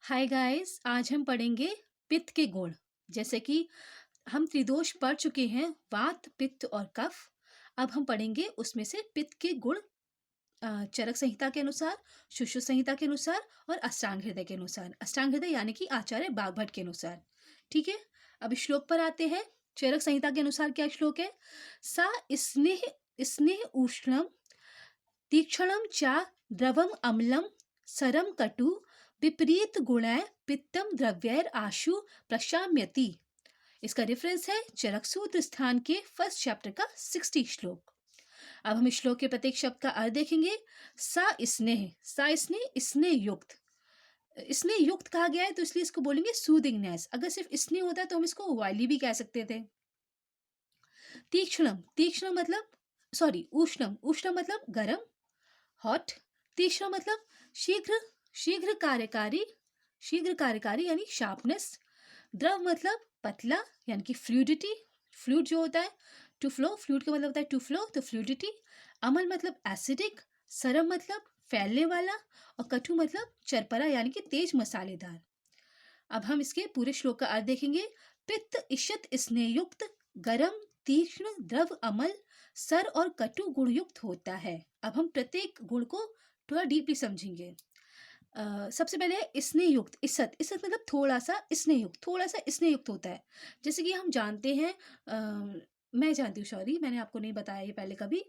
Hi guys, आज हम पढ़ेंगे पित्त के गुण। जैसे कि हम त्रिदोष पढ़ चुके हैं, वात पित्त और कफ। अब हम पढ़ेंगे उसमें से पित्त के गुण चरक संहिता के अनुसार, सुश्रुत संहिता के अनुसार और अष्टांग हृदय के अनुसार। अष्टांग हृदय यानी कि आचार्य बागभट्ट के अनुसार। ठीक है, अब श्लोक पर आते हैं। चरक संहिता के अनुसार क्या श्लोक है? सा स्नेह स्नेह उष्णम तीक्ष्णम चा द्रवम अम्लम सरम कटु विपरीत गुणै पित्तम द्रव्यैर आशु प्रशाम्यति। इसका रेफरेंस है चरक सूत्र स्थान के फर्स्ट चैप्टर का 60 श्लोक। अब हम इस श्लोक के प्रत्येक शब्द का अर्थ देखेंगे। सा स्नेह स्नेह युक्त। स्नेह युक्त कहा गया है तो इसलिए इसको बोलेंगे सूदिंगनेस। अगर सिर्फ स्नेह होता है तो हम इसको वाइली भी कह सकते थे। तीक्ष्ण मतलब उष्णम मतलब गरम, हॉट। तीक्ष्ण मतलब शीघ्र शीघ्र कार्यकारी यानी शार्पनेस। द्रव मतलब पतला यानी कि फ्लूइडिटी। फ्लूइड जो होता है टू फ्लो, फ्लूइड का मतलब होता है टू फ्लो, तो फ्लूइडिटी। अम्ल मतलब एसिडिक। सरम मतलब फैलने वाला। और कटु मतलब चरपरा यानी कि तेज मसालेदार। अब हम इसके पूरे श्लोक का अर्थ देखेंगे। पित्त ईषत स्नेहयुक्त, गरम, तीक्ष्ण, द्रव, अमल, सर और कटु गुणयुक्त होता है। अब हम प्रत्येक गुण को थोड़ा डीपली समझेंगे। सबसे पहले स्नेहयुक्त। ईषत मतलब थोड़ा सा स्नेहयुक्त होता है। जैसे कि हम जानते हैं, मैं जानती हूँ, सॉरी मैंने आपको नहीं बताया ये पहले कभी।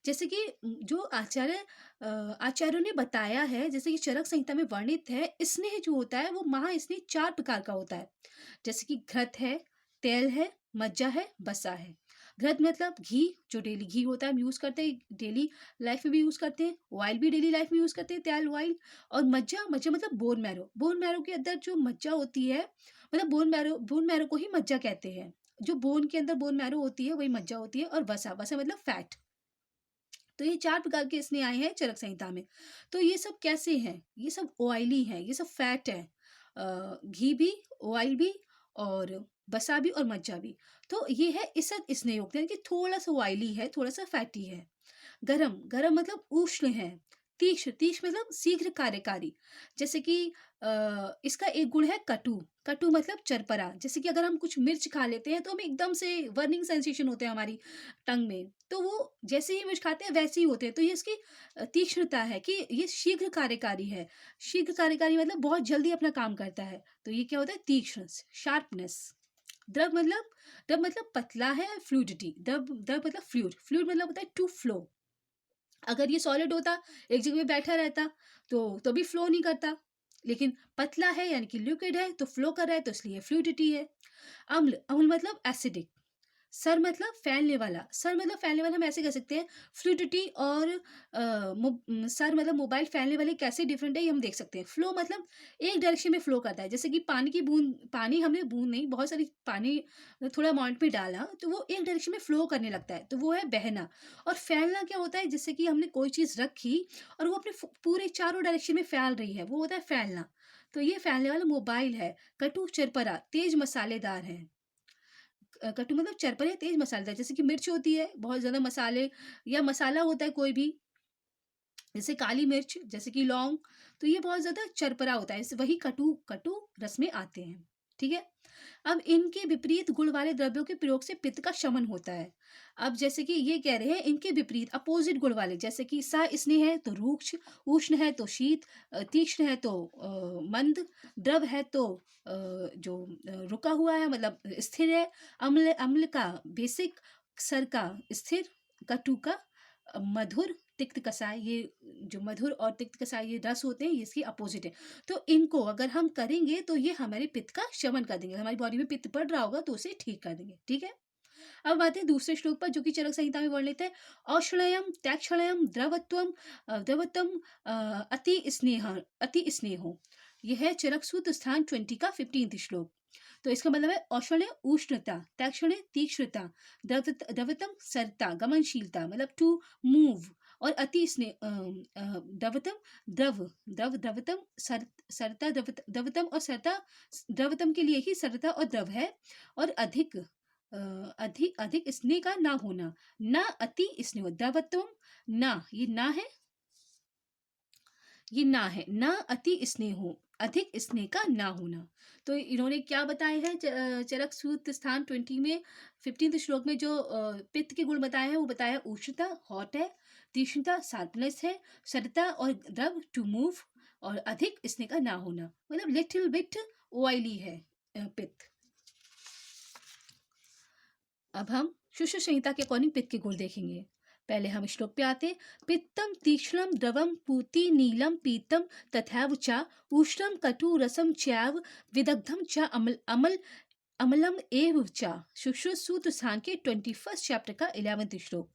जैसे कि जो आचार्यों ने बताया है, जैसे कि चरक संहिता में वर्णित है, स्नेह जो होता है वो महास्नेह 4 प्रकार का होता है। जैसे कि घृत है, तेल है, मज्जा है, बसा है। घृत मतलब घी, जो डेली घी होता है हम यूज करते हैं, डेली लाइफ में भी यूज करते हैं। ऑयल भी डेली लाइफ में यूज करते हैं, तेल ऑयल। और मज्जा मतलब बोन मैरो के अंदर जो मज्जा होती है, मतलब बोन मैरो को ही मज्जा कहते हैं। जो बोन के अंदर बोन मैरो होती है वही मज्जा होती है। और वसा मतलब फैट। तो ये 4 प्रकार के इसने आए हैं चरक संहिता में। तो ये सब कैसे हैं? ये सब ऑयली हैं, ये सब फैट है। घी भी, ऑयल भी, और बसा भी और मज्जा भी। तो ये है ईसत स्नेहयुक्त, यानी कि थोड़ा सा ऑयली है, थोड़ा सा फैटी है। गरम मतलब उष्ण है। तीक्ष्ण मतलब शीघ्र कार्यकारी। जैसे कि इसका एक गुण है कटु मतलब चरपरा। जैसे कि अगर हम कुछ मिर्च खा लेते हैं तो हमें एकदम से बर्निंग सेंसेशन होते हैं हमारी टंग में, तो वो जैसे ही मिर्च खाते हैं वैसे ही होते हैं। तो ये इसकी तीक्ष्णता है कि ये शीघ्र कार्यकारी है। शीघ्र कार्यकारी मतलब बहुत जल्दी अपना काम करता है। तो ये क्या होता है? तीक्ष्ण, शार्पनेस। द्रव मतलब पतला है। फ्लूइडिटी, द्रव मतलब फ्लूइड मतलब होता है टू फ्लो। अगर ये सॉलिड होता, एक जगह पे बैठा रहता, तो भी फ्लो नहीं करता। लेकिन पतला है यानी कि लिक्विड है तो फ्लो कर रहा है, तो इसलिए फ्लूइडिटी है। अम्ल मतलब एसिडिक। सर मतलब फैलने वाला हम ऐसे कह सकते हैं। फ्लूइडिटी और सर मतलब मोबाइल फैलने वाले कैसे डिफरेंट है ये हम देख सकते हैं। फ्लो मतलब एक डायरेक्शन में फ्लो करता है। जैसे कि पानी हमने बूंद नहीं, बहुत सारी पानी थोड़ा अमाउंट में डाला तो वो एक डायरेक्शन में फ्लो करने लगता है, तो वो है बहना। और फैलना क्या होता है? जैसे कि हमने कोई चीज़ रखी और वो अपने पूरे चारों डायरेक्शन में फैल रही है, वो होता है फैलना। तो ये फैलने वाला मोबाइल है। कटु चरपरा, तेज मसालेदार है। कटु मतलब चरपरे, तेज मसालेदार। जैसे कि मिर्च होती है, बहुत ज़्यादा मसाले या मसाला होता है कोई भी, जैसे काली मिर्च, जैसे कि लौंग। तो ये बहुत ज़्यादा चरपरा होता है, इस वही कटु कटु रस में आते हैं। ठीक है? अब इनके विपरीत गुण वाले द्रव्यों के प्रयोग से पित्त का शमन होता है। अब जैसे कि ये कह रहे हैं इनके विपरीत अपोजिट गुण वाले, जैसे कि स्नेह है तो रूक्ष, उष्ण है तो शीत, तीक्ष्ण है तो मंद, द्रव है तो जो रुका हुआ है मतलब स्थिर है, अम्ल अम्ल का बेसिक, क्षर का स्थिर, कटु का मधुर, तिक्त कसाय। ये जो मधुर और तिक्त कसाय ये रस होते हैं, ये इसकी अपोजिट है। तो इनको अगर हम करेंगे तो ये हमारे पित्त का शमन कर देंगे। हमारी बॉडी में पित्त बढ़ रहा होगा तो उसे ठीक कर देंगे। ठीक है? अब आते हैं दूसरे श्लोक पर, जो कि चरक संहिता में वर्णित है। औष्णयम त्याक्षणयम द्रवत्वम अति स्नेहो। यह है चरक सूत्र स्थान 20 का 15th श्लोक। तो इसका मतलब है औष्ण्य उष्णता, त्याक्षण्य तीक्ष्णता, द्रवतम सरता, गमनशीलता मतलब टू मूव। और अति स्नेह द्रवतम द्रवतम सरता, द्रवतम और सरता। द्रवतम के लिए ही सरता और द्रव है। और अधिक अधिक स्नेह का ना होना, ना अति स्नेह। द्रवत्वम ना, ये ना है, ये ना है, ना अति स्नेह हो। अधिक स्नेह का ना होना। तो इन्होंने क्या बताए हैं चरक सूत्र स्थान 20 में 15th श्लोक में जो पित्त के गुण बताए हैं वो बताया उष्णता हॉट है, तीक्ष्णता शार्पनेस है, सरलता और द्रव टू मूव, और अधिक स्नेह का ना होना मतलब लिटिल बिट ऑयली है पित्त। अब हम शुष्क संहिता के अकॉर्डिंग पित्त के गुण देखेंगे। पहले हम श्लोक पे आते। पित्तम तीक्ष्णम द्रवम पूति नीलम पीतम तथैव च उष्णम कटु रसम चैव विदग्धम च अमलम एव च। शुश्रुत सूत्र स्थान के 21st चैप्टर का 11th श्लोक।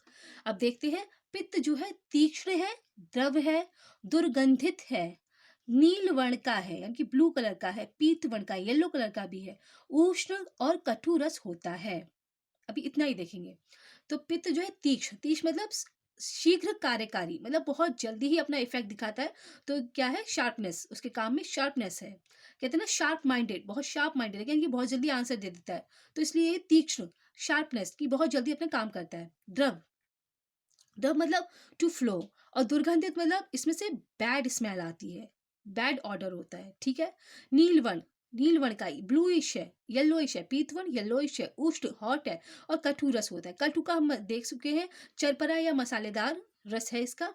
अब देखते हैं पित्त जो है तीक्ष्ण है, द्रव है, दुर्गंधित है, नील वर्ण का है यानी कि ब्लू कलर का है, पीत वर्ण का येलो कलर का भी है, उष्ण और कटु रस होता है। अभी इतना ही देखेंगे। तो पित्त जो है तीक्ष्ण, तीक्ष्ण मतलब शीघ्र कार्यकारी, मतलब बहुत जल्दी ही अपना इफेक्ट दिखाता है। तो क्या है, शार्पनेस, उसके काम में शार्पनेस है। कहते हैं ना शार्प माइंडेड, बहुत शार्प माइंडेड, लेकिन ये बहुत जल्दी आंसर दे देता है, तो इसलिए ये तीक्ष्ण, शार्पनेस की बहुत जल्दी अपना काम करता है। द्रव, द्रव मतलब टू फ्लो, और दुर्गंधित मतलब इसमें से बैड स्मेल आती है, बैड ऑर्डर होता है, ठीक है। नीलवर्ण, नीलवर्ण का ब्लूइश है, येलोइश है, पीतवर्ण येलोइश है, उष्ण हॉट है, और कटु रस होता है। कटु का हम देख चुके हैं, चरपरा या मसालेदार रस है इसका।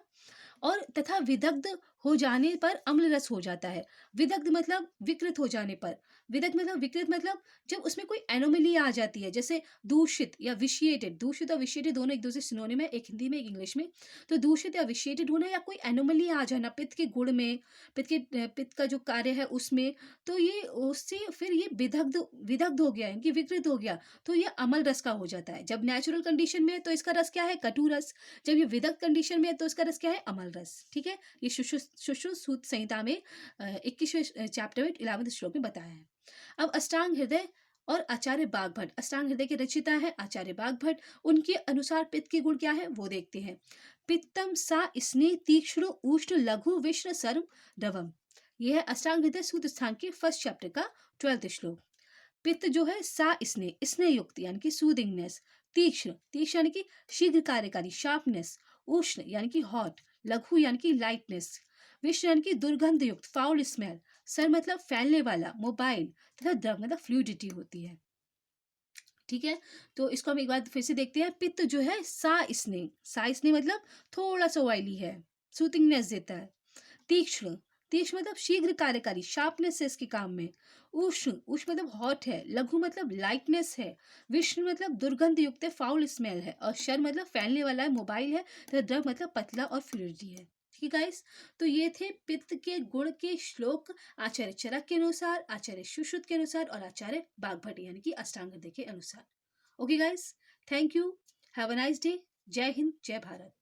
और तथा विदग्ध हो जाने पर अम्ल रस हो जाता है। विदग्ध मतलब विकृत हो जाने पर, विदग्ध मतलब विकृत मतलब जब उसमें कोई एनोमली आ जाती है, जैसे दूषित या विशिएटेड। दूषित और विशिएटेड दोनों एक दूसरे सिनोनिम है, एक हिंदी में एक इंग्लिश में। तो दूषित या विशिएटेड होना या कोई एनोमली आ जाना पित्त के गुण में, पित्त का जो कार्य है उसमें, तो ये उससे फिर ये विदग्ध, विदग्ध हो गया, इनकी विकृत हो गया, तो ये अमल रस का हो जाता है। जब नेचुरल कंडीशन में है तो इसका रस क्या है, कटु रस। जब ये विदग्ध कंडीशन में है तो इसका रस क्या है, अमल रस, ठीक है। ये सुश्रुत सूत्र संहिता में 21वें चैप्टर में 11वें श्लोक में बताया है। अब अष्टांग हृदय और आचार्य बागभट्ट, अष्टांग हृदय के रचिता है आचार्य बागभट्ट, उनके अनुसार पित्त के गुण क्या है वो देखते हैं। पित्तम सा स्नेह तीक्ष्ण उष्ण लघु विष्ण सर्व रवम। यह है अष्टांग हृदय सूत्र स्थान के 1st चैप्टर का 12th श्लोक। पित्त जो है सा स्नेह, स्नेह युक्त यानी कि सूदिंगनेस, तीक्ष्ण, तीक्ष्ण यानी कि शीघ्र कार्यकारी, शार्पनेस, उष्ण यानी कि हॉट, लघु यानी कि लाइटनेस, विष यानी कि दुर्गंध युक्त, फाउल स्मेल, सर मतलब फैलने वाला, मोबाइल, तथा द्रव मतलब फ्लूइडिटी होती है, ठीक है। तो इसको हम एक बार फिर से देखते हैं। पित्त जो है सा स्नेह, सा स्नेह मतलब थोड़ा सा ऑयली है, सूथिंगनेस देता है। तीक्ष्ण, तीक्ष्ण मतलब शीघ्र कार्यकारी, शार्पनेस है इसके काम में। उष्ण, उष्ण मतलब हॉट है। लघु मतलब लाइटनेस है। विष्णु मतलब दुर्गंध युक्त है, फाउल स्मेल है। और शर मतलब फैलने वाला है, मोबाइल है। तथा द्रव मतलब पतला और फ्लूइडी है, ठीक है गाइस। तो ये थे पित्त के गुण के श्लोक आचार्य चरक के अनुसार, आचार्य सुश्रुत के अनुसार, और आचार्य बागभट्ट यानी कि अष्टांग हृदय के अनुसार। Okay guys, thank you, have a nice day. जय हिंद, जय भारत।